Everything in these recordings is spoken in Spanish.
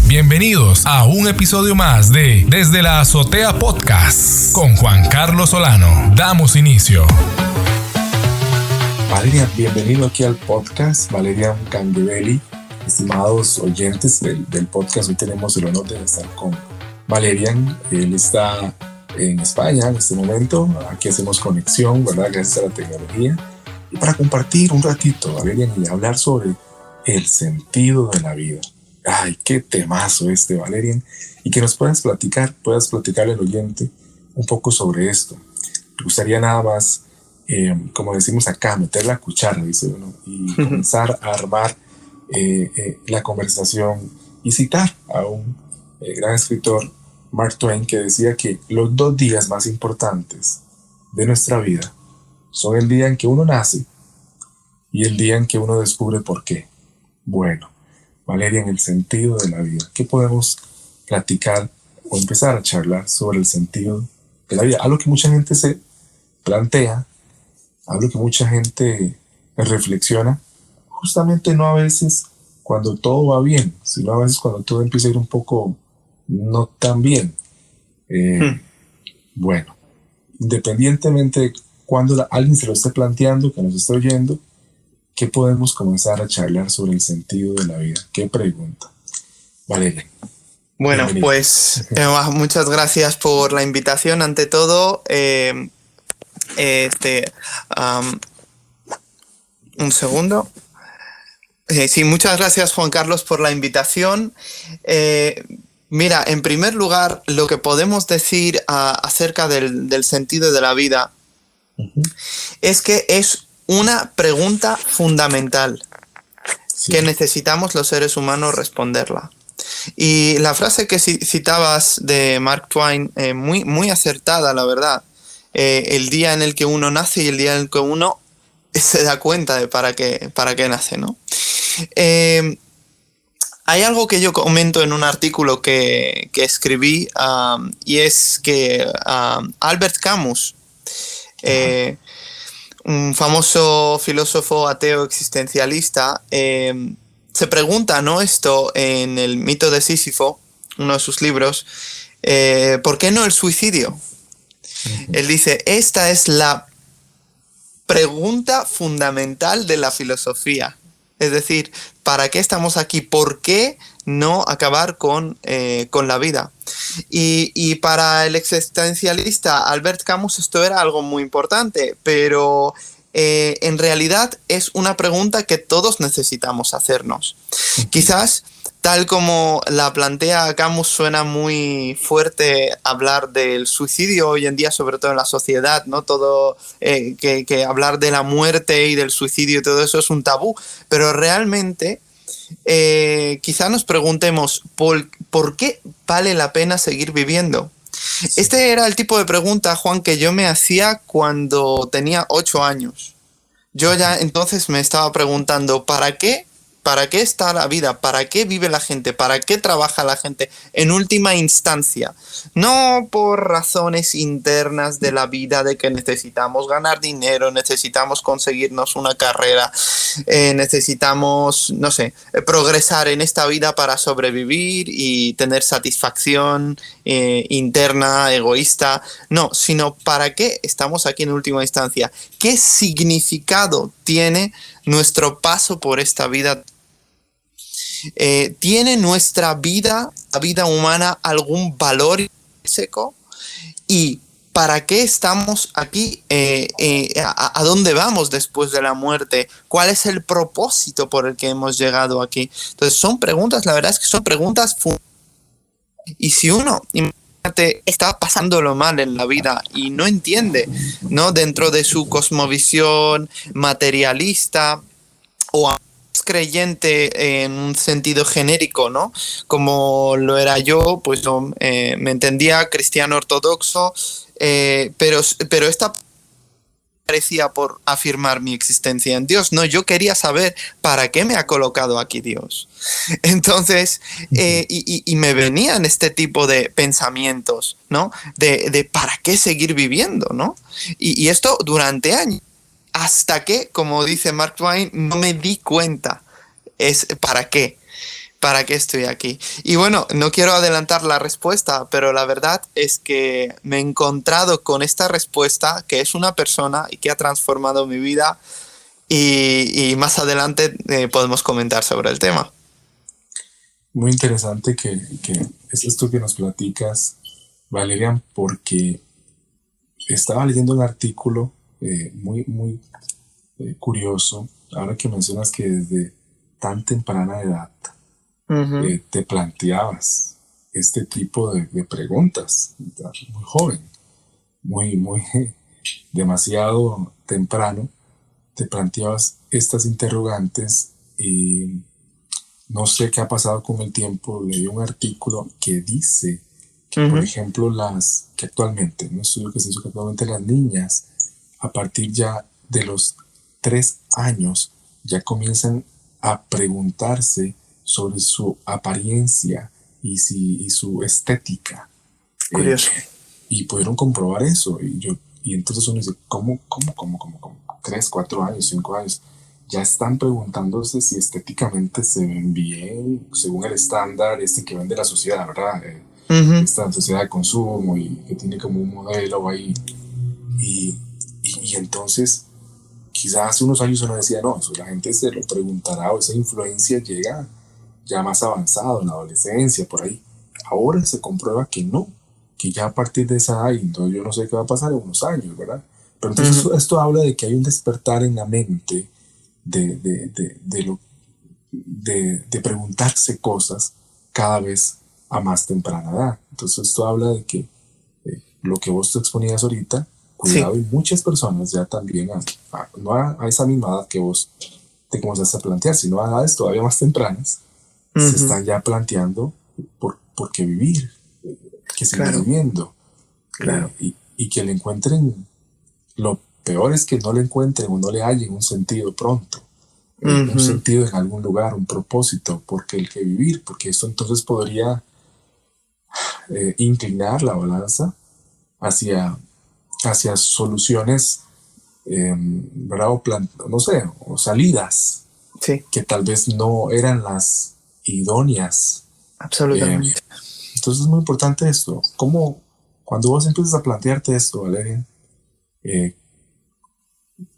Bienvenidos a un episodio más de Desde la Azotea Podcast con Juan Carlos Solano. Damos inicio. Valerian, bienvenido aquí al podcast. Valerian Candebelli, estimados oyentes del podcast, hoy tenemos el honor de estar con Valerian. Él está en España en este momento. Aquí hacemos conexión, ¿verdad? Gracias a la tecnología. Y para compartir un ratito, Valerian, y hablar sobre el sentido de la vida. Ay, qué temazo Valerian. Y que nos puedas platicarle al oyente un poco sobre esto. Me gustaría nada más, como decimos acá, meter la cuchara, dice uno, y comenzar a armar la conversación y citar a un gran escritor, Mark Twain, que decía que los 2 días más importantes de nuestra vida son el día en que uno nace y el día en que uno descubre por qué. Bueno, Valeria, en el sentido de la vida, ¿qué podemos platicar o empezar a charlar sobre el sentido de la vida? Algo que mucha gente se plantea, algo que mucha gente reflexiona, justamente no a veces cuando todo va bien, sino a veces cuando todo empieza a ir un poco no tan bien. Bueno, independientemente de cuando alguien se lo esté planteando, que nos esté oyendo, ¿qué podemos comenzar a charlar sobre el sentido de la vida? ¿Qué pregunta? Valeria. Bueno, bienvenido. Pues muchas gracias por la invitación. Ante todo, un segundo. Sí, muchas gracias, Juan Carlos, por la invitación. Mira, en primer lugar, lo que podemos decir acerca del sentido de la vida es que es una pregunta fundamental que necesitamos los seres humanos responderla. Y la frase que citabas de Mark Twain, muy acertada, la verdad. El día en el que uno nace y el día en el que uno se da cuenta de para qué nace, ¿no? Hay algo que yo comento en un artículo que escribí, y es que Albert Camus, un famoso filósofo ateo existencialista, se pregunta, ¿no?, esto en el mito de Sísifo, uno de sus libros, ¿por qué no el suicidio? Él dice, esta es la pregunta fundamental de la filosofía. Es decir, ¿para qué estamos aquí? ¿Por qué no acabar con la vida? Y para el existencialista Albert Camus esto era algo muy importante, pero en realidad es una pregunta que todos necesitamos hacernos. Quizás, tal como la plantea Camus, suena muy fuerte hablar del suicidio hoy en día, sobre todo en la sociedad, ¿no? Todo, que hablar de la muerte y del suicidio y todo eso es un tabú, pero realmente quizá nos preguntemos ¿por qué vale la pena seguir viviendo? Sí. Este era el tipo de pregunta, Juan, que yo me hacía cuando tenía 8 años. Yo ya entonces me estaba preguntando ¿para qué está la vida? ¿Para qué vive la gente? ¿Para qué trabaja la gente? En última instancia, no por razones internas de la vida, de que necesitamos ganar dinero, necesitamos conseguirnos una carrera, necesitamos, no sé, progresar en esta vida para sobrevivir y tener satisfacción interna, egoísta. No, sino ¿para qué estamos aquí en última instancia? ¿Qué significado tiene nuestro paso por esta vida? ¿Tiene nuestra vida, la vida humana, algún valor intrínseco? ¿Y para qué estamos aquí? ¿A dónde vamos después de la muerte? ¿Cuál es el propósito por el que hemos llegado aquí? Entonces son preguntas, la verdad es que son preguntas fundamentales. Y si uno, imagínate, está pasándolo mal en la vida y no entiende, ¿no?, dentro de su cosmovisión materialista o creyente en un sentido genérico, ¿no?, como lo era yo, pues me entendía cristiano ortodoxo, pero esta parecía por afirmar mi existencia en Dios. No, yo quería saber para qué me ha colocado aquí Dios. Entonces, y me venían este tipo de pensamientos, ¿no?, de para qué seguir viviendo, ¿no? Y esto durante años. Hasta que, como dice Mark Twain, no me di cuenta es para qué. ¿para qué estoy aquí? Y bueno, no quiero adelantar la respuesta, pero la verdad es que me he encontrado con esta respuesta, que es una persona y que ha transformado mi vida, y más adelante podemos comentar sobre el tema. Muy interesante que es esto que nos platicas, Valerian, porque estaba leyendo un artículo muy curioso, ahora que mencionas que desde tan temprana edad te planteabas este tipo de preguntas, muy joven, muy demasiado temprano, te planteabas estas interrogantes y no sé qué ha pasado con el tiempo. Leí un artículo que dice que, por ejemplo, que actualmente, un estudio que se hizo que actualmente las niñas, a partir ya de los 3 años, ya comienzan a preguntarse sobre su apariencia y su estética. Curioso. Y pudieron comprobar eso. Y entonces uno dice, ¿cómo? 3, 4 años, 5 años. Ya están preguntándose si estéticamente se ven bien, según el estándar que vende la sociedad, ¿verdad? Esta sociedad de consumo y que tiene como un modelo ahí. Y entonces, quizás hace unos años uno decía, no, eso la gente se lo preguntará, o esa influencia llega ya más avanzado en la adolescencia, por ahí. Ahora se comprueba que no, que ya a partir de esa edad, entonces yo no sé qué va a pasar en unos años, ¿verdad? Pero entonces esto habla de que hay un despertar en la mente de preguntarse cosas cada vez a más temprana edad. Entonces esto habla de que lo que vos te exponías ahorita, cuidado, y muchas personas ya también, no a esa misma edad que vos te comenzaste a plantear, sino a edades todavía más tempranas, se están ya planteando por qué vivir, que seguir viviendo. Claro. Y que le encuentren, lo peor es que no le encuentren o no le hallen un sentido pronto, un sentido en algún lugar, un propósito, porque el que vivir, porque esto entonces podría inclinar la balanza hacia soluciones, ¿verdad? No sé, o salidas que tal vez no eran las idóneas. Absolutamente. Entonces es muy importante esto. Cuando vos empiezas a plantearte esto, Valeria,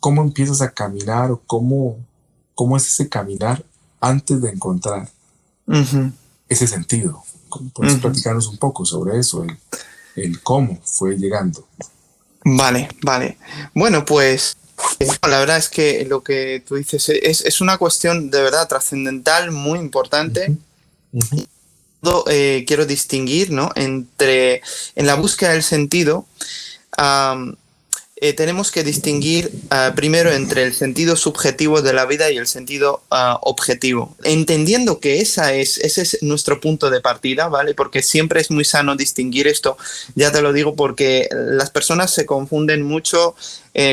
¿cómo empiezas a caminar o cómo es ese caminar antes de encontrar ese sentido? ¿Puedes platicarnos un poco sobre eso, el cómo fue llegando? Vale. Bueno, pues la verdad es que lo que tú dices es una cuestión de verdad trascendental, muy importante. Quiero distinguir, ¿no?, en la búsqueda del sentido. Tenemos que distinguir primero entre el sentido subjetivo de la vida y el sentido objetivo, entendiendo que ese es nuestro punto de partida, ¿vale? Porque siempre es muy sano distinguir esto, ya te lo digo, porque las personas se confunden mucho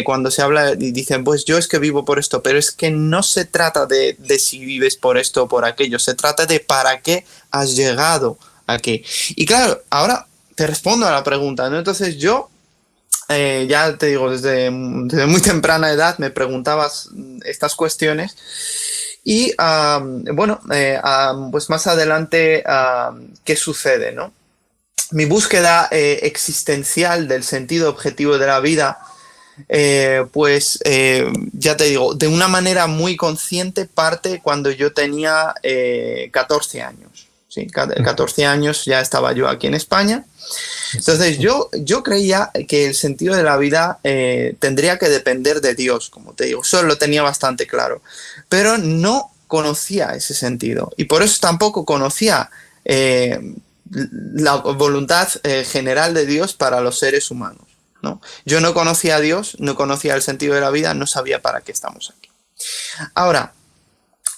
cuando se habla y dicen, pues yo es que vivo por esto, pero es que no se trata de si vives por esto o por aquello, se trata de para qué has llegado aquí. Y claro, ahora te respondo a la pregunta, ¿no? Entonces yo... ya te digo, desde muy temprana edad me preguntabas estas cuestiones y pues más adelante, ¿qué sucede, no? Mi búsqueda existencial del sentido objetivo de la vida, ya te digo, de una manera muy consciente parte cuando yo tenía 14 años. Sí, 14 años ya estaba yo aquí en España. Entonces yo creía que el sentido de la vida tendría que depender de Dios, como te digo, eso lo tenía bastante claro, pero no conocía ese sentido y por eso tampoco conocía la voluntad general de Dios para los seres humanos, ¿no? Yo no conocía a Dios, no conocía el sentido de la vida, no sabía para qué estamos aquí. Ahora,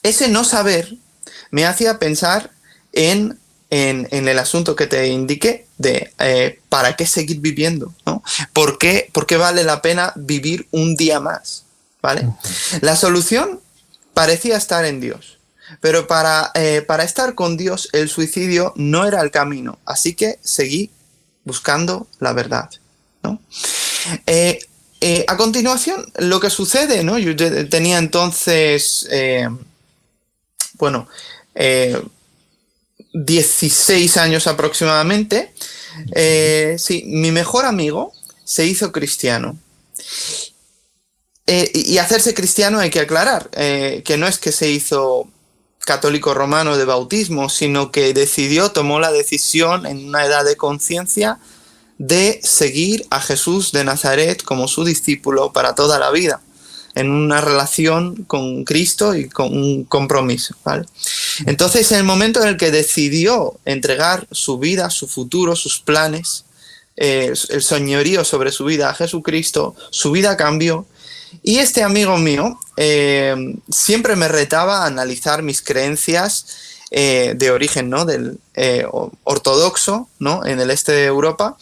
ese no saber me hacía pensar en el asunto que te indiqué de ¿para qué seguir viviendo, ¿no? ¿Por qué vale la pena vivir un día más? ¿Vale? La solución parecía estar en Dios, pero para estar con Dios el suicidio no era el camino, así que seguí buscando la verdad, ¿no? A continuación, lo que sucede, ¿no? Yo tenía entonces, 16 años aproximadamente, sí, mi mejor amigo se hizo cristiano. Y hacerse cristiano hay que aclarar, que no es que se hizo católico romano de bautismo, sino que tomó la decisión en una edad de conciencia de seguir a Jesús de Nazaret como su discípulo para toda la vida, en una relación con Cristo y con un compromiso, ¿vale? Entonces, en el momento en el que decidió entregar su vida, su futuro, sus planes, el señorío sobre su vida a Jesucristo, su vida cambió. Y este amigo mío siempre me retaba a analizar mis creencias de origen, ¿no? Del ortodoxo, ¿no? En el este de Europa,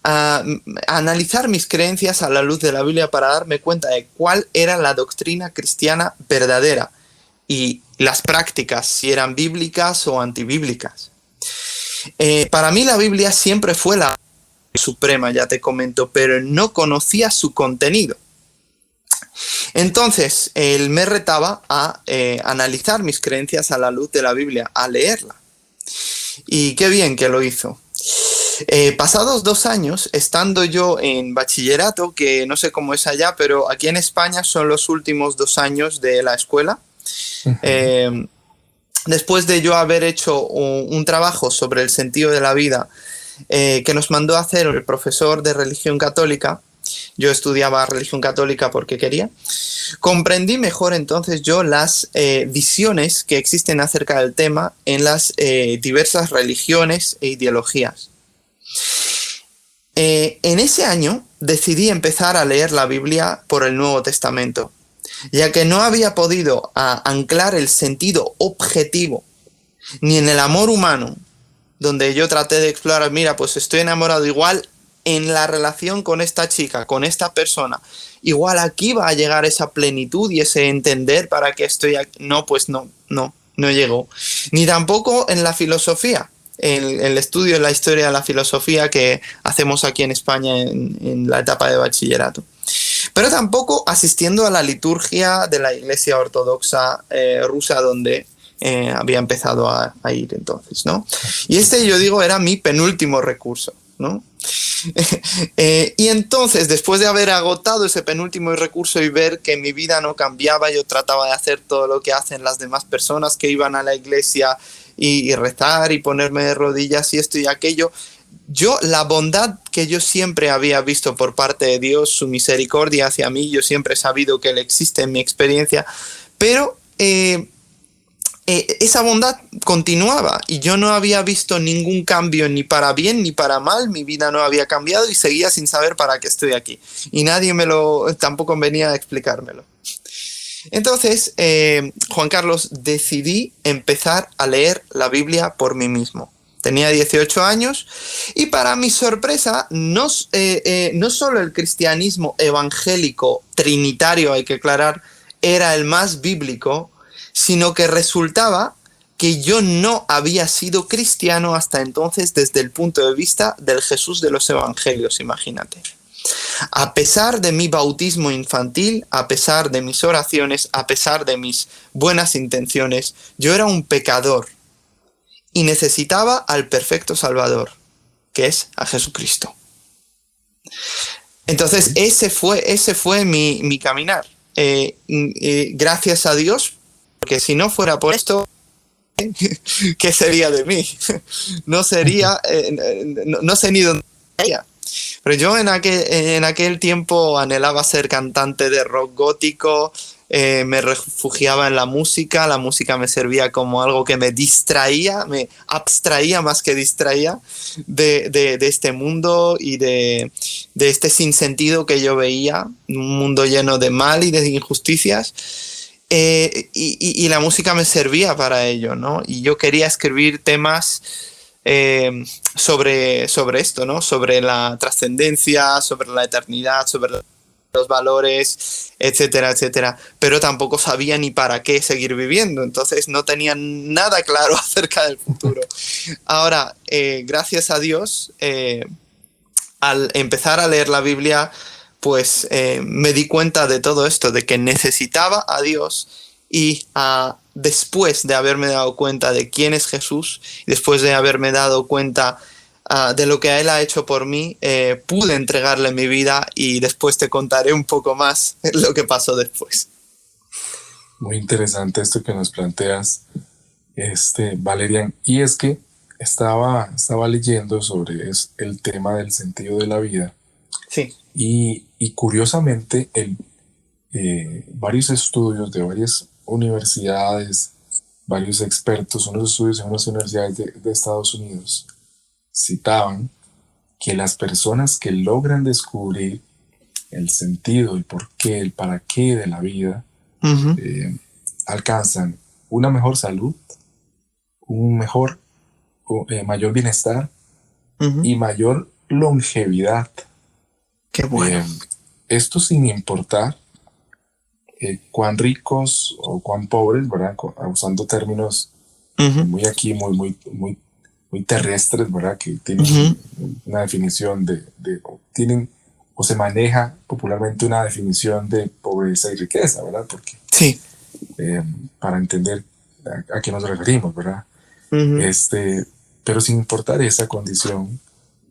a analizar mis creencias a la luz de la Biblia para darme cuenta de cuál era la doctrina cristiana verdadera y las prácticas, si eran bíblicas o antibíblicas. Para mí la Biblia siempre fue la suprema, ya te comento, pero no conocía su contenido. Entonces, él me retaba a analizar mis creencias a la luz de la Biblia, a leerla. Y qué bien que lo hizo. Pasados 2 años, estando yo en bachillerato, que no sé cómo es allá, pero aquí en España son los últimos 2 años de la escuela. Después de yo haber hecho un trabajo sobre el sentido de la vida que nos mandó a hacer el profesor de religión católica, yo estudiaba religión católica porque quería, comprendí mejor entonces yo las visiones que existen acerca del tema en las diversas religiones e ideologías. En ese año decidí empezar a leer la Biblia por el Nuevo Testamento, ya que no había podido anclar el sentido objetivo ni en el amor humano, donde yo traté de explorar, mira, pues estoy enamorado igual en la relación con esta chica, con esta persona. Igual aquí va a llegar esa plenitud y ese entender para qué estoy aquí. No, pues no llegó. Ni tampoco en la filosofía, en el estudio de la historia de la filosofía que hacemos aquí en España en la etapa de bachillerato. Pero tampoco asistiendo a la liturgia de la Iglesia Ortodoxa rusa, donde había empezado a ir entonces, ¿no? Y yo digo, era mi penúltimo recurso, ¿no? Y entonces, después de haber agotado ese penúltimo recurso y ver que mi vida no cambiaba, yo trataba de hacer todo lo que hacen las demás personas que iban a la iglesia y rezar y ponerme de rodillas y esto y aquello. Yo, la bondad que yo siempre había visto por parte de Dios, su misericordia hacia mí, yo siempre he sabido que Él existe en mi experiencia, pero esa bondad continuaba y yo no había visto ningún cambio ni para bien ni para mal. Mi vida no había cambiado y seguía sin saber para qué estoy aquí. Y nadie tampoco venía a explicármelo. Entonces, Juan Carlos, decidí empezar a leer la Biblia por mí mismo. Tenía 18 años y para mi sorpresa, no solo el cristianismo evangélico trinitario, hay que aclarar, era el más bíblico, sino que resultaba que yo no había sido cristiano hasta entonces desde el punto de vista del Jesús de los Evangelios, imagínate. A pesar de mi bautismo infantil, a pesar de mis oraciones, a pesar de mis buenas intenciones, yo era un pecador y necesitaba al perfecto Salvador, que es a Jesucristo. Entonces ese fue mi caminar. Gracias a Dios, porque si no fuera por esto, ¿qué sería de mí? No sería, no sé ni dónde estaría. Pero yo en aquel tiempo anhelaba ser cantante de rock gótico, me refugiaba en la música me servía como algo que me distraía, me abstraía más que distraía de este mundo y de este sinsentido que yo veía, un mundo lleno de mal y de injusticias. Y la música me servía para ello, ¿no? Y yo quería escribir temas sobre esto, ¿no? Sobre la trascendencia, sobre la eternidad, sobre los valores, etcétera, etcétera. Pero tampoco sabía ni para qué seguir viviendo, entonces no tenía nada claro acerca del futuro. Ahora, gracias a Dios, al empezar a leer la Biblia, pues me di cuenta de todo esto, de que necesitaba a Dios y a después de haberme dado cuenta de quién es Jesús, después de haberme dado cuenta de lo que Él ha hecho por mí, pude entregarle mi vida y después te contaré un poco más lo que pasó después. Muy interesante esto que nos planteas, Valerian. Y es que estaba leyendo sobre el tema del sentido de la vida. Sí. Y curiosamente, varios estudios de varias universidades, varios expertos, unos estudios en unas universidades de Estados Unidos, citaban que las personas que logran descubrir el sentido, el porqué, el para qué de la vida, Uh-huh. alcanzan una mejor salud, un mayor bienestar Uh-huh. y mayor longevidad. Qué bueno. Esto sin importar cuán ricos o cuán pobres, ¿verdad? Usando términos Uh-huh. muy terrestres, ¿verdad? Que tienen Uh-huh. una definición tienen o se maneja popularmente una definición de pobreza y riqueza, ¿verdad? Porque Sí. para entender a qué nos referimos, ¿verdad? Uh-huh. Pero sin importar esa condición,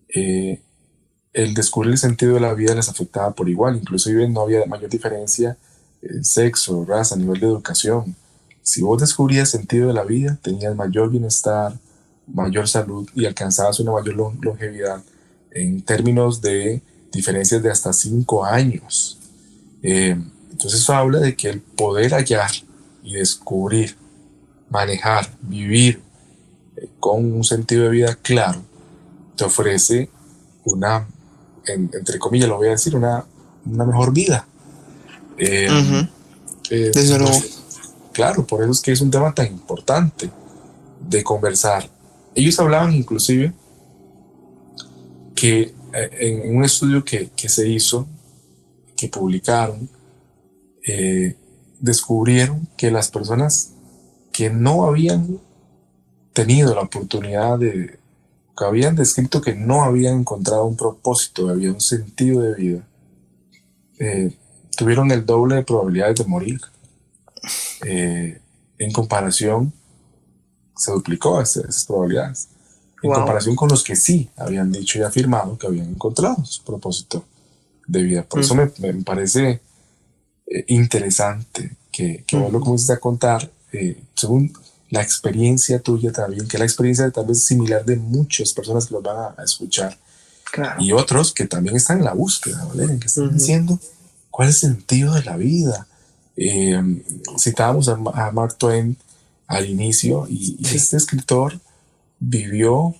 el descubrir el sentido de la vida les afectaba por igual. Inclusive no había mayor diferencia en sexo, raza, nivel de educación. Si vos descubrías el sentido de la vida, tenías mayor bienestar, mayor salud y alcanzabas una mayor longevidad en términos de diferencias de hasta 5 años. Entonces eso habla de que el poder hallar y descubrir, manejar, vivir con un sentido de vida claro, te ofrece entre comillas lo voy a decir, una mejor vida. Uh-huh. Desde luego. Claro, por eso es que es un tema tan importante de conversar. Ellos hablaban inclusive que en un estudio que se hizo, que publicaron, descubrieron que las personas que no habían tenido la oportunidad que habían descrito que no habían encontrado un propósito, había un sentido de vida, tuvieron el doble de probabilidades de morir. En comparación, se duplicó esas probabilidades. En comparación con los que sí habían dicho y afirmado que habían encontrado su propósito de vida. Por eso me parece interesante que vos lo comiences a contar según la experiencia tuya también, que es la experiencia tal vez similar de muchas personas que los van a escuchar. Claro. Y otros que también están en la búsqueda, ¿vale? Que están diciendo cuál es el sentido de la vida. Citábamos a Mark Twain al inicio y este escritor vio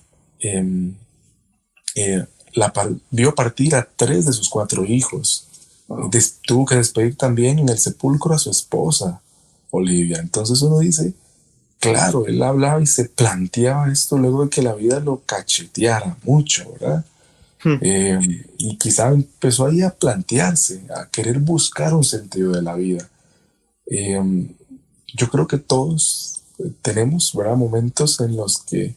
partir a 3 de sus 4 hijos. Tuvo que despedir también en el sepulcro a su esposa Olivia. Entonces uno dice, claro, él hablaba y se planteaba esto luego de que la vida lo cacheteara mucho, ¿verdad? Y quizá empezó ahí a plantearse, a querer buscar un sentido de la vida. Yo creo que todos tenemos, ¿verdad?, momentos en los que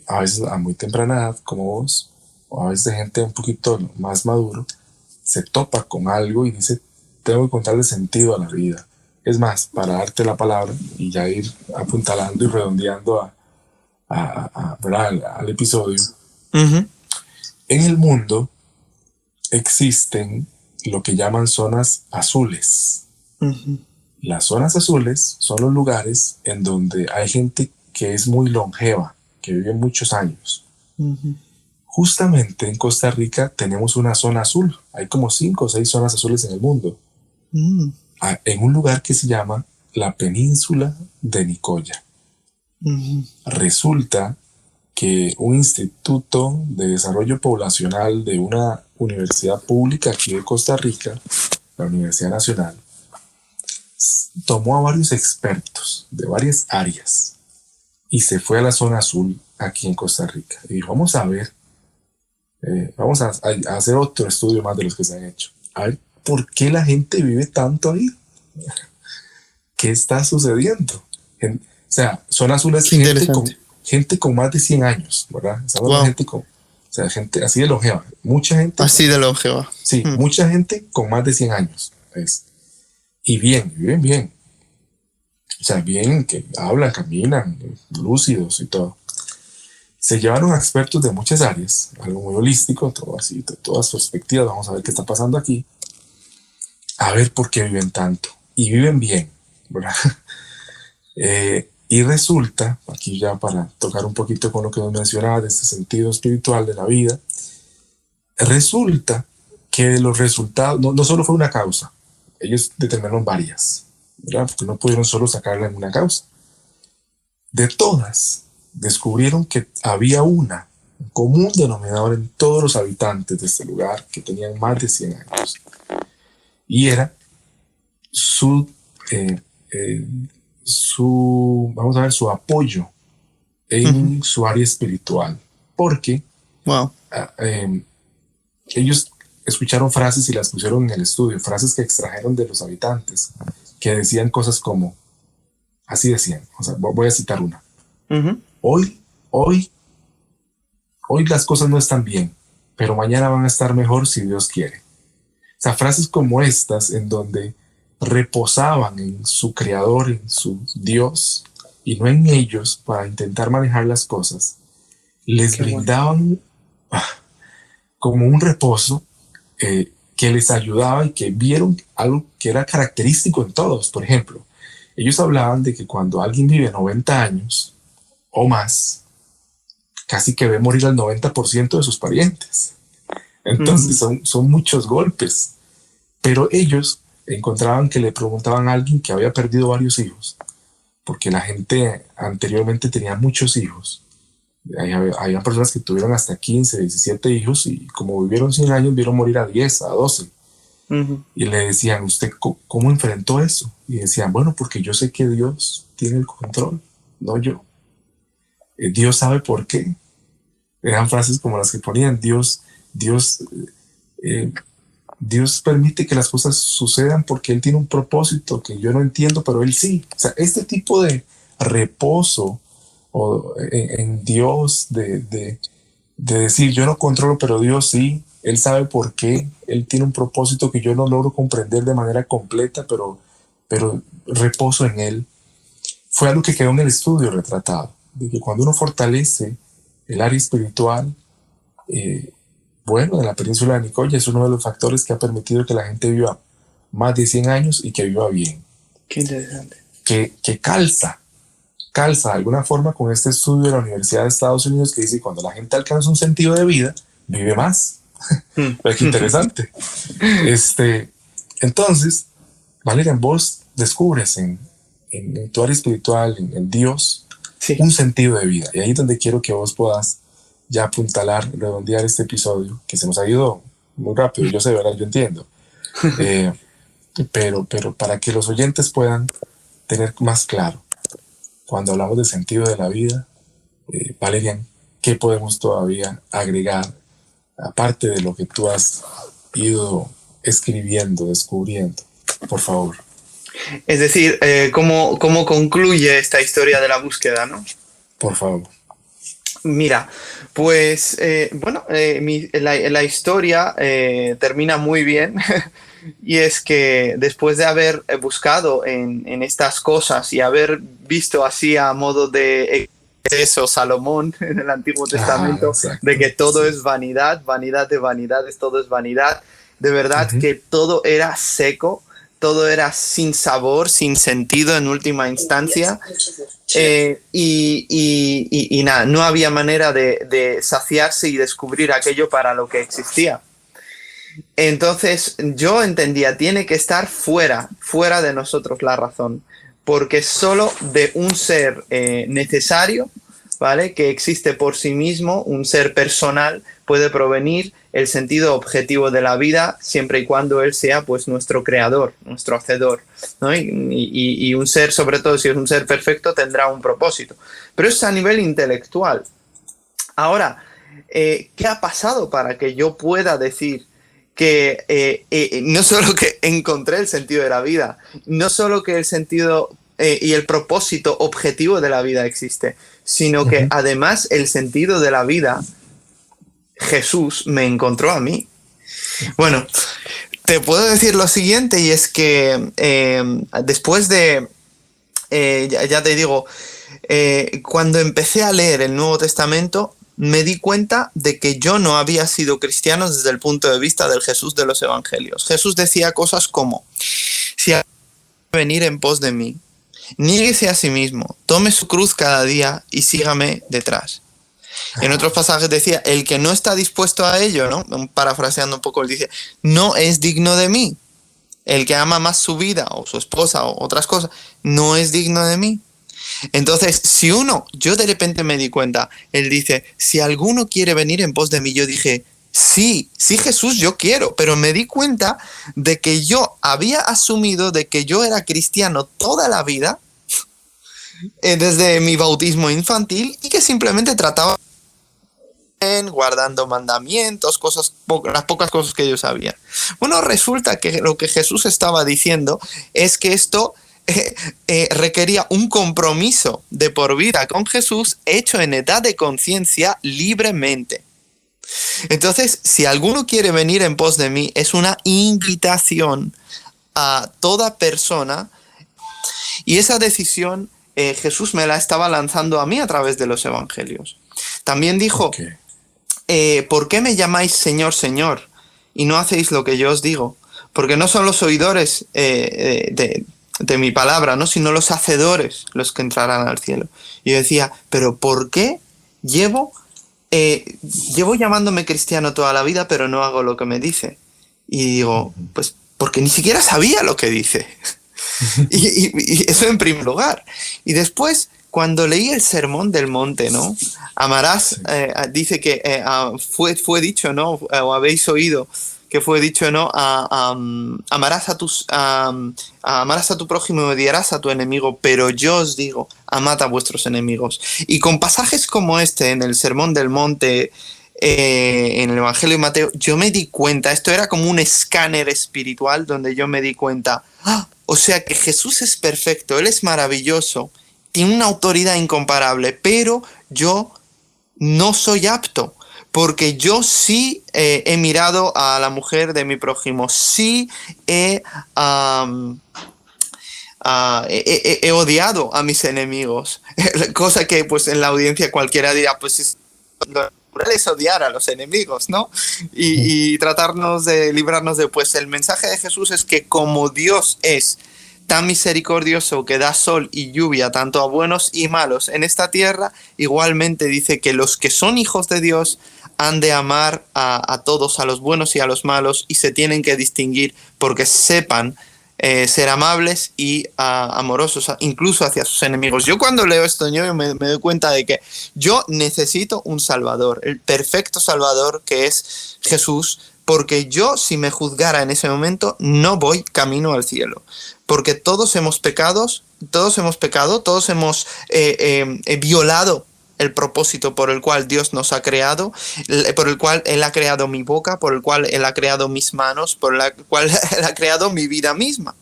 a veces a muy temprana edad, como vos, o a veces gente un poquito más maduro, se topa con algo y dice, tengo que encontrarle sentido a la vida. Es más, para darte la palabra y ya ir apuntalando y redondeando al episodio, en el mundo existen lo que llaman zonas azules. Las zonas azules son los lugares en donde hay gente que es muy longeva, que vive muchos años. Justamente en Costa Rica tenemos una zona azul. Hay como 5 o 6 zonas azules en el mundo. En un lugar que se llama la península de Nicoya. Resulta que un instituto de desarrollo poblacional de una universidad pública aquí de Costa Rica, la Universidad Nacional, tomó a varios expertos de varias áreas y se fue a la zona azul aquí en Costa Rica. Y dijo, vamos a ver, vamos a hacer otro estudio más de los que se han hecho. A ver, ¿por qué la gente vive tanto ahí? ¿Qué está sucediendo? O sea, zona azul es gente con más de 100 años, ¿verdad? Gente así de longeva. Mucha gente. Así de longeva. Sí, mucha gente con más de 100 años. Y viven bien. O sea, bien, que hablan, caminan, lúcidos y todo. Se llevaron a expertos de muchas áreas, algo muy holístico, todo así, de todas perspectivas. Vamos a ver qué está pasando aquí. A ver por qué viven tanto. Y viven bien, ¿verdad? Y resulta, aquí ya para tocar un poquito con lo que nos mencionaba de este sentido espiritual de la vida, resulta que los resultados, no solo fue una causa, ellos determinaron varias, ¿verdad? Porque no pudieron solo sacarla en una causa. De todas, descubrieron que había un común denominador en todos los habitantes de este lugar que tenían más de 100 años. Y era su su apoyo en su área espiritual. Porque ellos escucharon frases y las pusieron en el estudio, frases que extrajeron de los habitantes, que decían cosas como, así decían, o sea, voy a citar una. Hoy las cosas no están bien, pero mañana van a estar mejor si Dios quiere. O sea, frases como estas en donde reposaban en su creador, en su Dios, y no en ellos para intentar manejar las cosas, les brindaban como un reposo que les ayudaba y que vieron algo que era característico en todos. Por ejemplo, ellos hablaban de que cuando alguien vive 90 años o más, casi que ve morir al 90% de sus parientes. Entonces son muchos golpes. Pero ellos encontraban que le preguntaban a alguien que había perdido varios hijos, porque la gente anteriormente tenía muchos hijos. Había personas que tuvieron hasta 15, 17 hijos y como vivieron 100 años, vieron morir a 10, a 12. Y le decían, ¿usted cómo enfrentó eso? Y decían, bueno, porque yo sé que Dios tiene el control, no yo. Dios sabe por qué. Eran frases como las que ponían, Dios permite que las cosas sucedan porque Él tiene un propósito que yo no entiendo, pero Él sí. O sea, este tipo de reposo en Dios, de decir, yo no controlo, pero Dios sí, Él sabe por qué, Él tiene un propósito que yo no logro comprender de manera completa, pero reposo en Él. Fue algo que quedó en el estudio retratado, de que cuando uno fortalece el área espiritual, en la península de Nicoya es uno de los factores que ha permitido que la gente viva más de 100 años y que viva bien. Qué interesante. Que calza de alguna forma con este estudio de la Universidad de Estados Unidos que dice que cuando la gente alcanza un sentido de vida, vive más. Qué interesante. Entonces, Valerian, vos descubres en tu área espiritual, en Dios, un sentido de vida. Y ahí es donde quiero que vos puedas ya apuntalar, redondear este episodio, que se nos ha ido muy rápido, yo sé, ¿verdad? Yo entiendo. Pero para que los oyentes puedan tener más claro, cuando hablamos de sentido de la vida, Valerian, ¿qué podemos todavía agregar, aparte de lo que tú has ido escribiendo, descubriendo? Por favor. Es decir, ¿cómo concluye esta historia de la búsqueda, no? Por favor. Mira, pues la historia termina muy bien y es que después de haber buscado en estas cosas y haber visto así a modo de eso Salomón en el Antiguo Testamento, de que todo es vanidad, vanidad de vanidades, todo es vanidad, de verdad que todo era seco, todo era sin sabor, sin sentido en última instancia. Y nada, no había manera de saciarse y descubrir aquello para lo que existía. Entonces yo entendía, tiene que estar fuera de nosotros la razón, porque solo de un ser necesario, ¿vale?, que existe por sí mismo, un ser personal, puede provenir el sentido objetivo de la vida, siempre y cuando él sea pues nuestro creador, nuestro hacedor, ¿no? Y un ser, sobre todo si es un ser perfecto, tendrá un propósito. Pero es a nivel intelectual. Ahora, ¿qué ha pasado para que yo pueda decir que no solo que encontré el sentido de la vida, no solo que el sentido y el propósito objetivo de la vida existe, sino que además el sentido de la vida, Jesús me encontró a mí? Bueno, te puedo decir lo siguiente, y es que después de ya te digo, cuando empecé a leer el Nuevo Testamento, me di cuenta de que yo no había sido cristiano desde el punto de vista del Jesús de los Evangelios. Jesús decía cosas como, si alguien quiere venir en pos de mí, niéguese a sí mismo, tome su cruz cada día y sígame detrás. En otros pasajes decía, el que no está dispuesto a ello, ¿no? Parafraseando un poco, él dice, no es digno de mí. El que ama más su vida o su esposa o otras cosas, no es digno de mí. Entonces, yo de repente me di cuenta, él dice, si alguno quiere venir en pos de mí, yo dije, sí Jesús, yo quiero, pero me di cuenta de que yo había asumido de que yo era cristiano toda la vida, desde mi bautismo infantil, y que simplemente trataba guardando mandamientos, las pocas cosas que yo sabía. Bueno, resulta que lo que Jesús estaba diciendo es que esto requería un compromiso de por vida con Jesús hecho en edad de conciencia libremente. Entonces, si alguno quiere venir en pos de mí, es una invitación a toda persona, y esa decisión Jesús me la estaba lanzando a mí a través de los evangelios. También dijo, ¿por qué me llamáis Señor, Señor, y no hacéis lo que yo os digo? Porque no son los oidores de mi palabra, ¿no? Sino los hacedores los que entrarán al cielo. Y yo decía, ¿pero por qué llevo llamándome cristiano toda la vida, pero no hago lo que me dice? Y digo, pues porque ni siquiera sabía lo que dice. y eso en primer lugar. Y después, cuando leí el Sermón del Monte, ¿no? Amarás, dice que fue dicho, ¿no? O habéis oído que fue dicho, ¿no? Amarás a tu prójimo y odiarás a tu enemigo, pero yo os digo, amad a vuestros enemigos. Y con pasajes como este, en el Sermón del Monte, en el Evangelio de Mateo, yo me di cuenta, esto era como un escáner espiritual donde yo me di cuenta, o sea que Jesús es perfecto, Él es maravilloso, tiene una autoridad incomparable, pero yo no soy apto, porque yo sí he mirado a la mujer de mi prójimo, sí he odiado a mis enemigos, cosa que pues en la audiencia cualquiera dirá, pues lo natural es odiar a los enemigos, ¿no? Y tratarnos de librarnos de, pues el mensaje de Jesús es que como Dios es tan misericordioso que da sol y lluvia tanto a buenos y malos en esta tierra, igualmente dice que los que son hijos de Dios han de amar a todos, a los buenos y a los malos, y se tienen que distinguir porque sepan ser amables y amorosos, incluso hacia sus enemigos. Yo cuando leo esto, yo me doy cuenta de que yo necesito un Salvador, el perfecto Salvador que es Jesús, porque yo, si me juzgara en ese momento, no voy camino al cielo. Porque todos hemos pecado, todos hemos violado el propósito por el cual Dios nos ha creado, por el cual Él ha creado mi boca, por el cual Él ha creado mis manos, por el cual Él ha creado mi vida misma.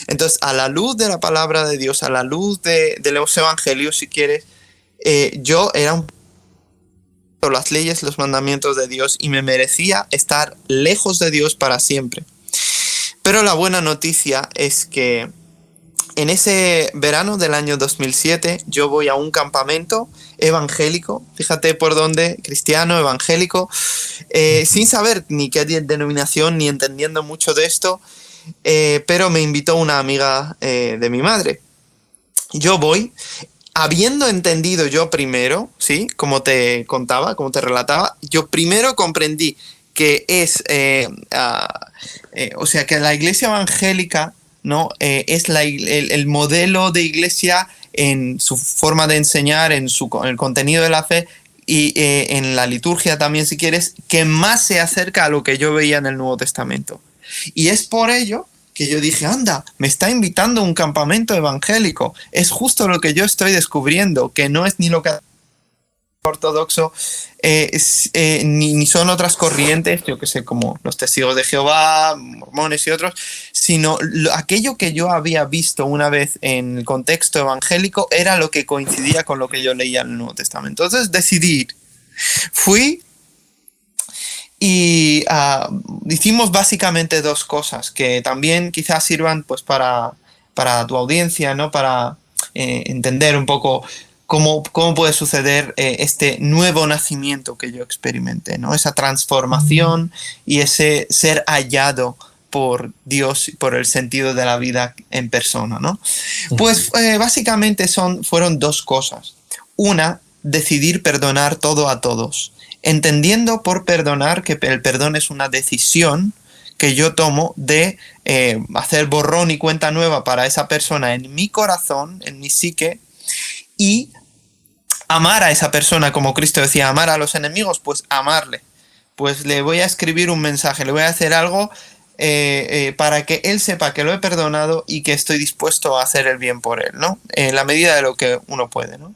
Entonces, a la luz de la palabra de Dios, a la luz de los evangelios, si quieres, yo era las leyes, los mandamientos de Dios, y me merecía estar lejos de Dios para siempre. Pero la buena noticia es que en ese verano del año 2007 yo voy a un campamento evangélico, fíjate por dónde, cristiano, evangélico, sin saber ni qué denominación ni entendiendo mucho de esto, pero me invitó una amiga de mi madre. Yo voy, habiendo entendido yo primero, ¿sí? Como te contaba, como te relataba, yo primero comprendí que es, o sea, que la iglesia evangélica, ¿no? Es el modelo de iglesia en su forma de enseñar, en el contenido de la fe y en la liturgia también, si quieres, que más se acerca a lo que yo veía en el Nuevo Testamento. Y es por ello que yo dije, anda, me está invitando a un campamento evangélico. Es justo lo que yo estoy descubriendo, que no es ni lo que ortodoxo, ni son otras corrientes, yo que sé, como los testigos de Jehová, mormones y otros, sino aquello que yo había visto una vez en el contexto evangélico era lo que coincidía con lo que yo leía en el Nuevo Testamento. Entonces decidí ir. Fui y hicimos básicamente dos cosas que también quizás sirvan pues para tu audiencia, ¿no? entender un poco cómo puede suceder este nuevo nacimiento que yo experimenté, ¿no? Esa transformación y ese ser hallado por Dios, por el sentido de la vida en persona, ¿no? Pues básicamente fueron dos cosas. Una, decidir perdonar todo a todos, entendiendo por perdonar que el perdón es una decisión que yo tomo de hacer borrón y cuenta nueva para esa persona en mi corazón, en mi psique, y amar a esa persona, como Cristo decía, amar a los enemigos, pues amarle. Pues le voy a escribir un mensaje, le voy a hacer algo para que él sepa que lo he perdonado y que estoy dispuesto a hacer el bien por él, ¿no? En la medida de lo que uno puede, ¿no?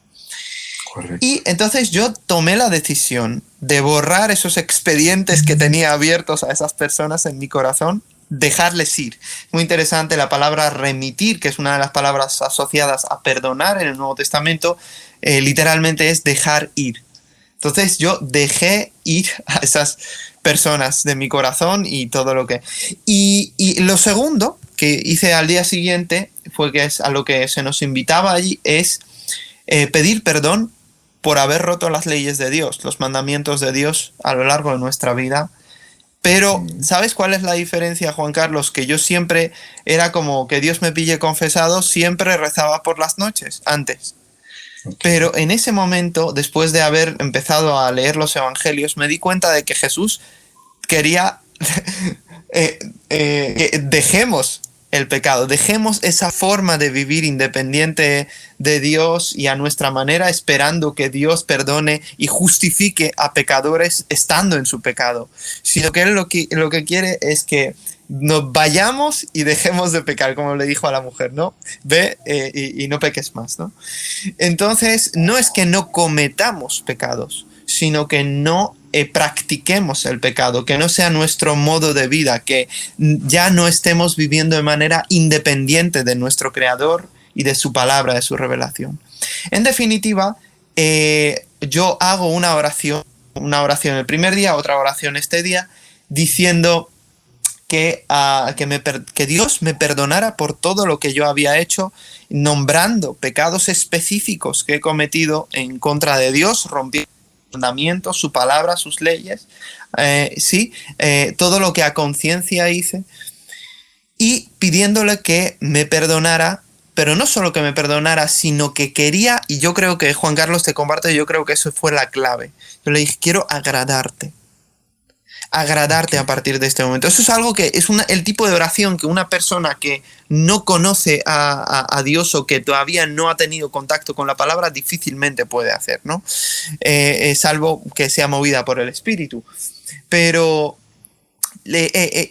Correcto. Y entonces yo tomé la decisión de borrar esos expedientes que tenía abiertos a esas personas en mi corazón, dejarles ir. Muy interesante la palabra remitir, que es una de las palabras asociadas a perdonar en el Nuevo Testamento, literalmente es dejar ir. Entonces yo dejé ir a esas personas de mi corazón y todo lo que... Y lo segundo que hice al día siguiente, fue que es a lo que se nos invitaba allí, es pedir perdón por haber roto las leyes de Dios, los mandamientos de Dios a lo largo de nuestra vida. Pero, ¿sabes cuál es la diferencia, Juan Carlos? Que yo siempre era como que Dios me pille confesado, siempre rezaba por las noches, antes. Pero en ese momento, después de haber empezado a leer los evangelios, me di cuenta de que Jesús quería que dejemos el pecado, dejemos esa forma de vivir independiente de Dios y a nuestra manera, esperando que Dios perdone y justifique a pecadores estando en su pecado. Sino que Él lo que quiere es que nos vayamos y dejemos de pecar, como le dijo a la mujer, ¿no? Ve y no peques más, ¿no? Entonces, no es que no cometamos pecados, sino que no practiquemos el pecado, que no sea nuestro modo de vida, que ya no estemos viviendo de manera independiente de nuestro Creador y de su palabra, de su revelación. En definitiva, yo hago una oración el primer día, otra oración este día, diciendo que Dios me perdonara por todo lo que yo había hecho, nombrando pecados específicos que he cometido en contra de Dios, rompiendo mandamientos, su palabra, sus leyes, todo lo que a conciencia hice, y pidiéndole que me perdonara, pero no solo que me perdonara, sino que quería, y yo creo que Juan Carlos te comparte, yo creo que eso fue la clave. Yo le dije, quiero agradarte a partir de este momento. Eso es algo que es el tipo de oración que una persona que no conoce a Dios o que todavía no ha tenido contacto con la palabra difícilmente puede hacer, ¿no? Salvo que sea movida por el Espíritu. Pero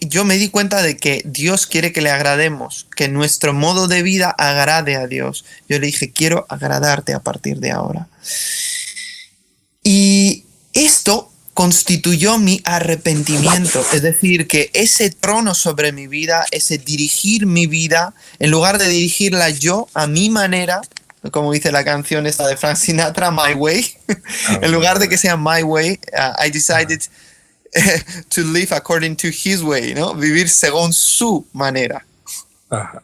yo me di cuenta de que Dios quiere que le agrademos, que nuestro modo de vida agrade a Dios. Yo le dije, quiero agradarte a partir de ahora. Y esto constituyó mi arrepentimiento, es decir, que ese trono sobre mi vida, ese dirigir mi vida, en lugar de dirigirla yo a mi manera, como dice la canción esta de Frank Sinatra, My Way, en lugar de que sea My Way, I decided to live according to His way, ¿no? Vivir según su manera. Ajá.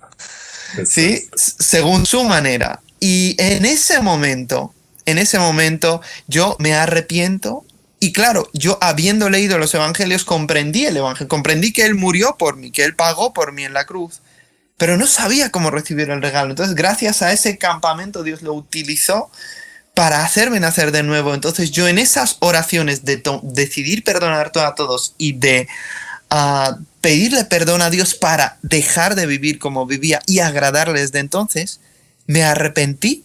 ¿Sí? Según su manera. Y en ese momento, yo me arrepiento. Y claro, yo habiendo leído los evangelios comprendí el evangelio, comprendí que Él murió por mí, que Él pagó por mí en la cruz, pero no sabía cómo recibir el regalo. Entonces, gracias a ese campamento, Dios lo utilizó para hacerme nacer de nuevo. Entonces, yo en esas oraciones de decidir perdonar a todos y de pedirle perdón a Dios para dejar de vivir como vivía y agradarle desde entonces, me arrepentí.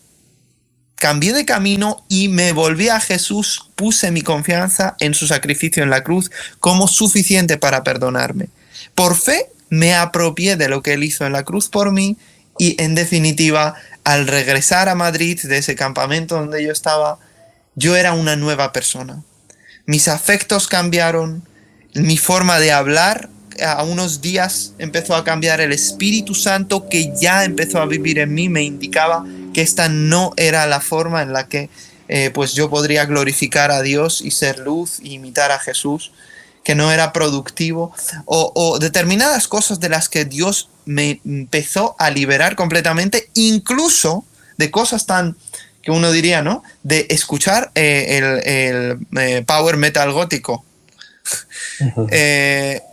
Cambié de camino y me volví a Jesús, puse mi confianza en su sacrificio en la cruz como suficiente para perdonarme. Por fe me apropié de lo que Él hizo en la cruz por mí y en definitiva, al regresar a Madrid de ese campamento donde yo estaba, yo era una nueva persona. Mis afectos cambiaron, mi forma de hablar a unos días empezó a cambiar, el Espíritu Santo que ya empezó a vivir en mí me indicaba que esta no era la forma en la que pues yo podría glorificar a Dios y ser luz y imitar a Jesús, que no era productivo, o determinadas cosas de las que Dios me empezó a liberar completamente, incluso de cosas tan que uno diría, ¿no? De escuchar el power metal gótico.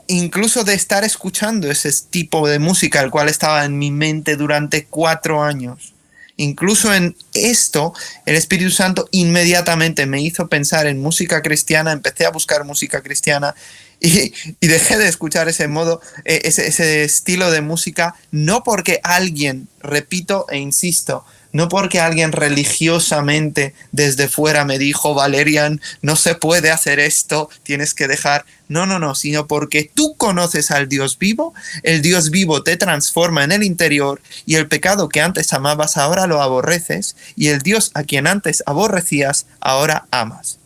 Incluso de estar escuchando ese tipo de música, el cual estaba en mi mente durante 4 años. Incluso en esto, el Espíritu Santo inmediatamente me hizo pensar en música cristiana, empecé a buscar música cristiana y dejé de escuchar ese estilo de música, no porque alguien, repito e insisto, no porque alguien religiosamente desde fuera me dijo, Valerian, no se puede hacer esto, tienes que dejar. No, sino porque tú conoces al Dios vivo, el Dios vivo te transforma en el interior y el pecado que antes amabas ahora lo aborreces y el Dios a quien antes aborrecías ahora amas.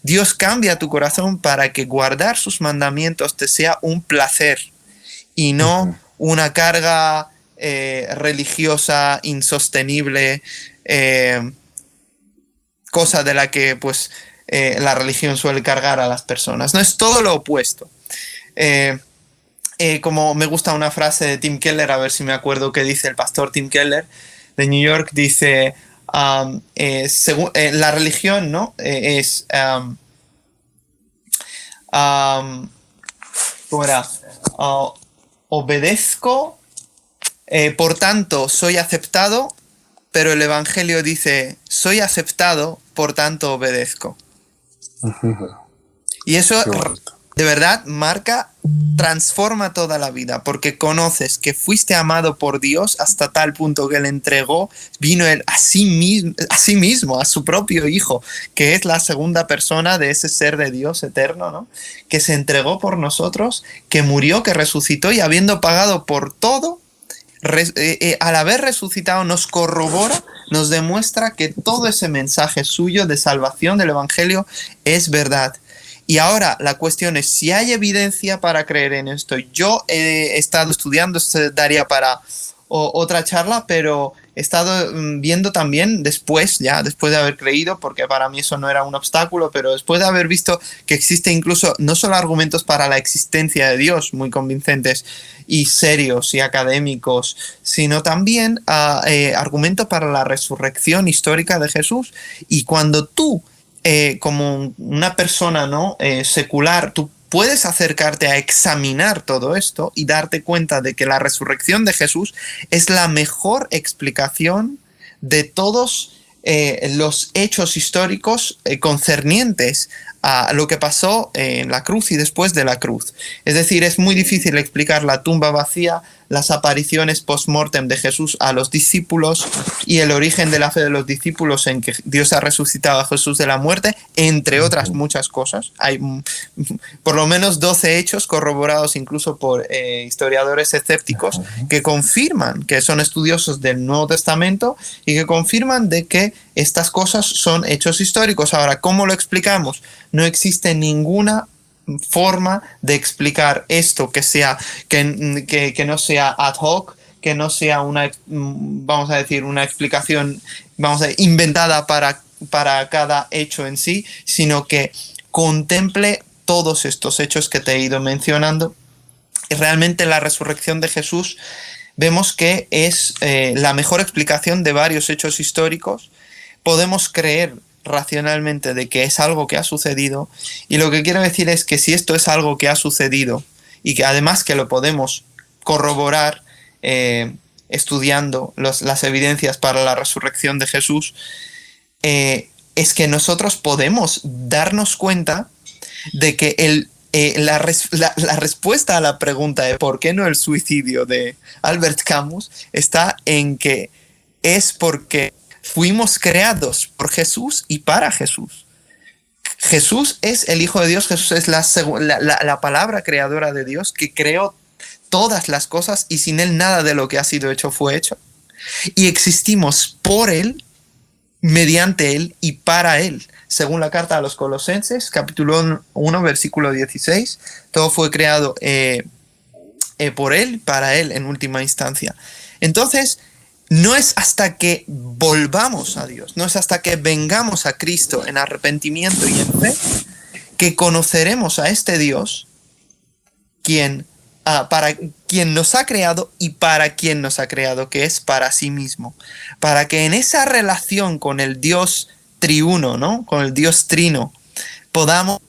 Dios cambia tu corazón para que guardar sus mandamientos te sea un placer y no una carga religiosa, insostenible, cosa de la que pues la religión suele cargar a las personas. No, es todo lo opuesto. Como me gusta una frase de Tim Keller, a ver si me acuerdo qué dice el pastor Tim Keller de New York, dice, la religión, ¿no? ¿Cómo era? Obedezco, por tanto soy aceptado, pero el Evangelio dice, soy aceptado, por tanto obedezco. Y eso de verdad transforma toda la vida, porque conoces que fuiste amado por Dios hasta tal punto que Él entregó, vino Él a sí mismo, a su propio Hijo, que es la segunda persona de ese ser de Dios eterno, ¿no? Que se entregó por nosotros, que murió, que resucitó y habiendo pagado por todo, al haber resucitado nos corrobora, nos demuestra que todo ese mensaje suyo de salvación del Evangelio es verdad. Y ahora la cuestión es si hay evidencia para creer en esto. Yo he estado estudiando, esto daría para otra charla, pero he estado viendo también después de haber creído, porque para mí eso no era un obstáculo, pero después de haber visto que existe incluso no solo argumentos para la existencia de Dios muy convincentes y serios y académicos, sino también argumentos para la resurrección histórica de Jesús. Y cuando tú, como una persona, ¿no? Secular, tú puedes acercarte a examinar todo esto y darte cuenta de que la resurrección de Jesús es la mejor explicación de todos los hechos históricos concernientes a lo que pasó en la cruz y después de la cruz. Es decir, es muy difícil explicar la tumba vacía, las apariciones post-mortem de Jesús a los discípulos y el origen de la fe de los discípulos en que Dios ha resucitado a Jesús de la muerte, entre otras muchas cosas. Hay por lo menos 12 hechos corroborados incluso por historiadores escépticos que confirman, que son estudiosos del Nuevo Testamento y que confirman de que estas cosas son hechos históricos. Ahora, ¿cómo lo explicamos? No existe ninguna forma de explicar esto que no sea ad hoc, que no sea una explicación inventada para cada hecho en sí, sino que contemple todos estos hechos que te he ido mencionando. Y realmente la resurrección de Jesús vemos que es la mejor explicación de varios hechos históricos. Podemos creer racionalmente de que es algo que ha sucedido, y lo que quiero decir es que si esto es algo que ha sucedido y que además que lo podemos corroborar estudiando las evidencias para la resurrección de Jesús, es que nosotros podemos darnos cuenta de que la respuesta a la pregunta de por qué no el suicidio de Albert Camus está en que es porque fuimos creados por Jesús y para Jesús. Jesús es el Hijo de Dios, Jesús es la palabra creadora de Dios que creó todas las cosas y sin Él nada de lo que ha sido hecho fue hecho. Y existimos por Él, mediante Él y para Él. Según la carta a los Colosenses, capítulo 1, versículo 16, todo fue creado por Él, para Él en última instancia. Entonces, no es hasta que volvamos a Dios, no es hasta que vengamos a Cristo en arrepentimiento y en fe, que conoceremos a este Dios, quien para quien nos ha creado y para quien nos ha creado, que es para sí mismo. Para que en esa relación con el Dios triuno, ¿no? Con el Dios trino, podamos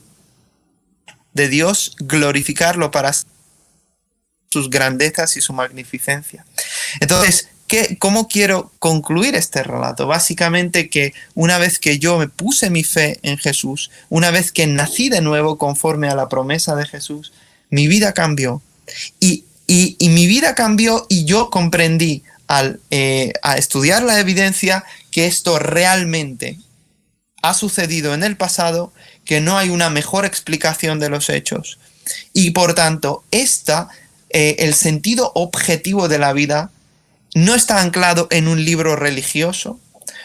de Dios glorificarlo para sus grandezas y su magnificencia. Entonces, ¿cómo quiero concluir este relato? Básicamente que una vez que yo me puse mi fe en Jesús, una vez que nací de nuevo conforme a la promesa de Jesús, mi vida cambió. Y mi vida cambió y yo comprendí a estudiar la evidencia que esto realmente ha sucedido en el pasado, que no hay una mejor explicación de los hechos. Y por tanto, el sentido objetivo de la vida no está anclado en un libro religioso,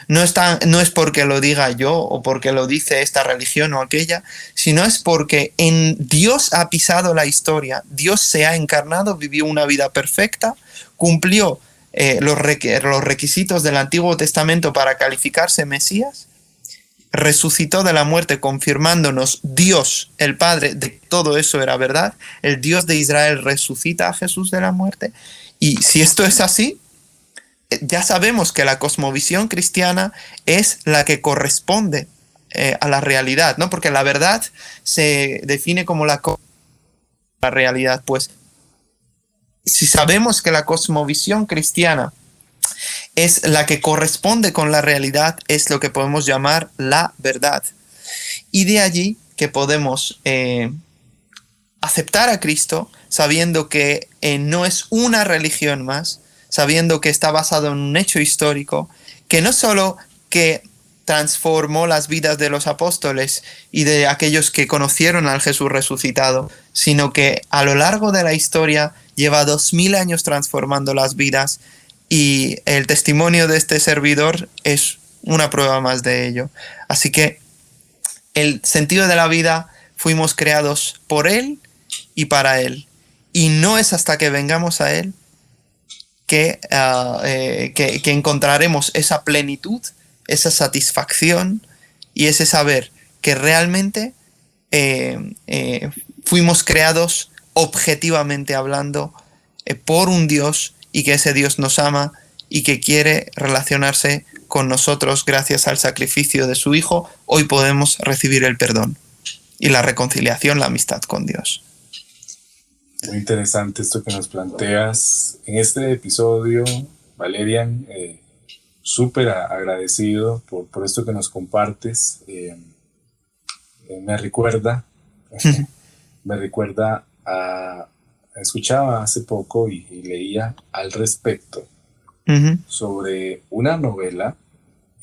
no es porque lo diga yo o porque lo dice esta religión o aquella, sino es porque Dios ha pisado la historia, Dios se ha encarnado, vivió una vida perfecta, cumplió los requisitos del Antiguo Testamento para calificarse Mesías, resucitó de la muerte confirmándonos Dios, el Padre, de que todo eso era verdad. El Dios de Israel resucita a Jesús de la muerte. Y si esto es así, ya sabemos que la cosmovisión cristiana es la que corresponde a la realidad, ¿no? Porque la verdad se define como la realidad. Pues si sabemos que la cosmovisión cristiana es la que corresponde con la realidad, es lo que podemos llamar la verdad. Y de allí que podemos aceptar a Cristo sabiendo que no es una religión más, sabiendo que está basado en un hecho histórico, que no solo que transformó las vidas de los apóstoles y de aquellos que conocieron al Jesús resucitado, sino que a lo largo de la historia lleva 2000 años transformando las vidas. Y el testimonio de este servidor es una prueba más de ello. Así que el sentido de la vida, fuimos creados por Él y para Él. Y no es hasta que vengamos a Él que encontraremos esa plenitud, esa satisfacción y ese saber que realmente fuimos creados objetivamente hablando por un Dios, y que ese Dios nos ama y que quiere relacionarse con nosotros gracias al sacrificio de su Hijo. Hoy podemos recibir el perdón y la reconciliación, la amistad con Dios. Muy interesante esto que nos planteas en este episodio, Valerian. Súper agradecido por esto que nos compartes. Me recuerda a... Escuchaba hace poco y leía al respecto sobre una novela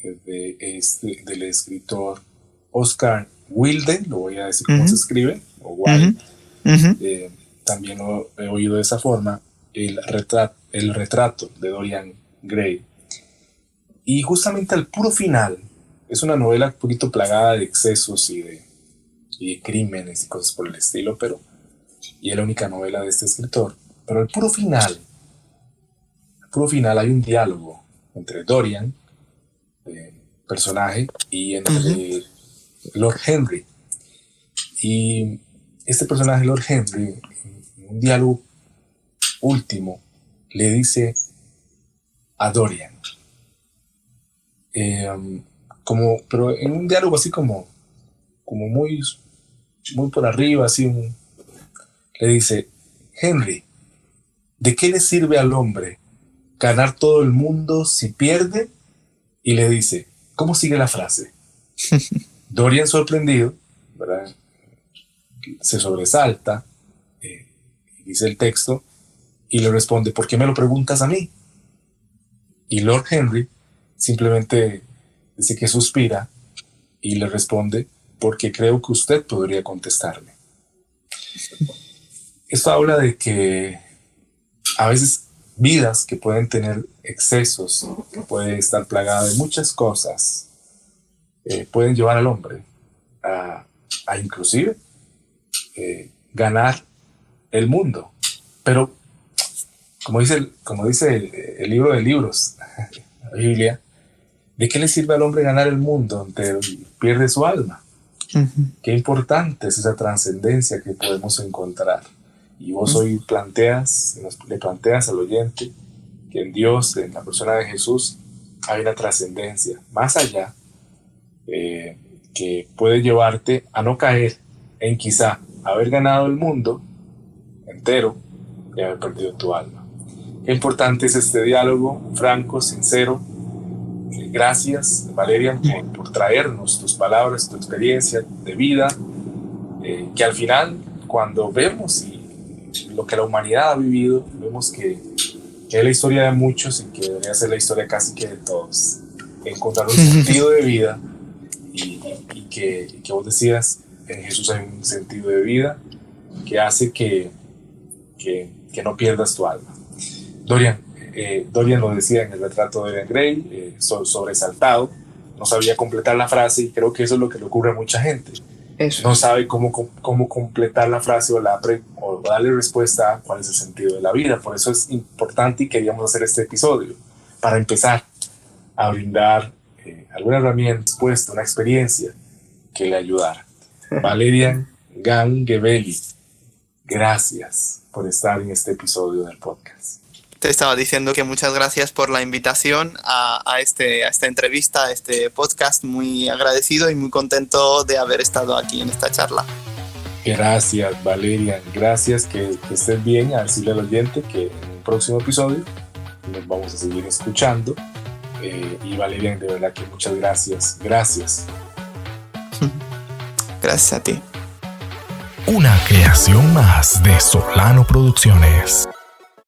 del escritor Oscar Wilde, lo voy a decir cómo se escribe, o Wilde. También lo he oído de esa forma, el retrato de Dorian Gray. Y justamente al puro final, es una novela un poquito plagada de excesos y de crímenes y cosas por el estilo, y es la única novela de este escritor. Pero al puro final hay un diálogo entre Dorian, personaje, y entre Lord Henry. Y este personaje, Lord Henry, en un diálogo último, le dice a Dorian, pero en un diálogo así como muy por arriba, así le dice: Henry, ¿de qué le sirve al hombre ganar todo el mundo si pierde? Y le dice, ¿cómo sigue la frase? Dorian, sorprendido, ¿verdad?, se sobresalta, dice el texto, y le responde: ¿por qué me lo preguntas a mí? Y Lord Henry simplemente dice que suspira y le responde: porque creo que usted podría contestarme. Esto habla de que a veces vidas que pueden tener excesos, que pueden estar plagadas de muchas cosas, pueden llevar al hombre a inclusive ganar el mundo. Pero como dice el libro de libros, la Biblia, ¿de qué le sirve al hombre ganar el mundo donde pierde su alma? Qué importante es esa trascendencia que podemos encontrar. y vos hoy le planteas al oyente que en Dios, en la persona de Jesús, hay una trascendencia más allá que puede llevarte a no caer en quizá haber ganado el mundo entero y haber perdido tu alma. Qué importante es este diálogo franco, sincero. Gracias, Valerian, por traernos tus palabras, tu experiencia de vida, que al final, cuando vemos lo que la humanidad ha vivido, vemos que es la historia de muchos y que debería ser la historia casi que de todos. Encontrar un sentido de vida y que vos decías, en Jesús hay un sentido de vida que hace que no pierdas tu alma. Dorian lo decía en el retrato de Dorian Gray, sobresaltado, no sabía completar la frase, y creo que eso es lo que le ocurre a mucha gente. Eso. No sabe cómo completar la frase o darle respuesta a cuál es el sentido de la vida. Por eso es importante y queríamos hacer este episodio, para empezar a brindar alguna herramienta, una experiencia que le ayudara. Valerian Gangueveli, gracias por estar en este episodio del podcast. Te estaba diciendo que muchas gracias por la invitación a esta entrevista, a este podcast. Muy agradecido y muy contento de haber estado aquí en esta charla. Gracias, Valerian. Gracias, que estés bien. A decirle al oyente que en un próximo episodio nos vamos a seguir escuchando. Y Valerian, de verdad que muchas gracias. Gracias. Gracias a ti. Una creación más de Solano Producciones.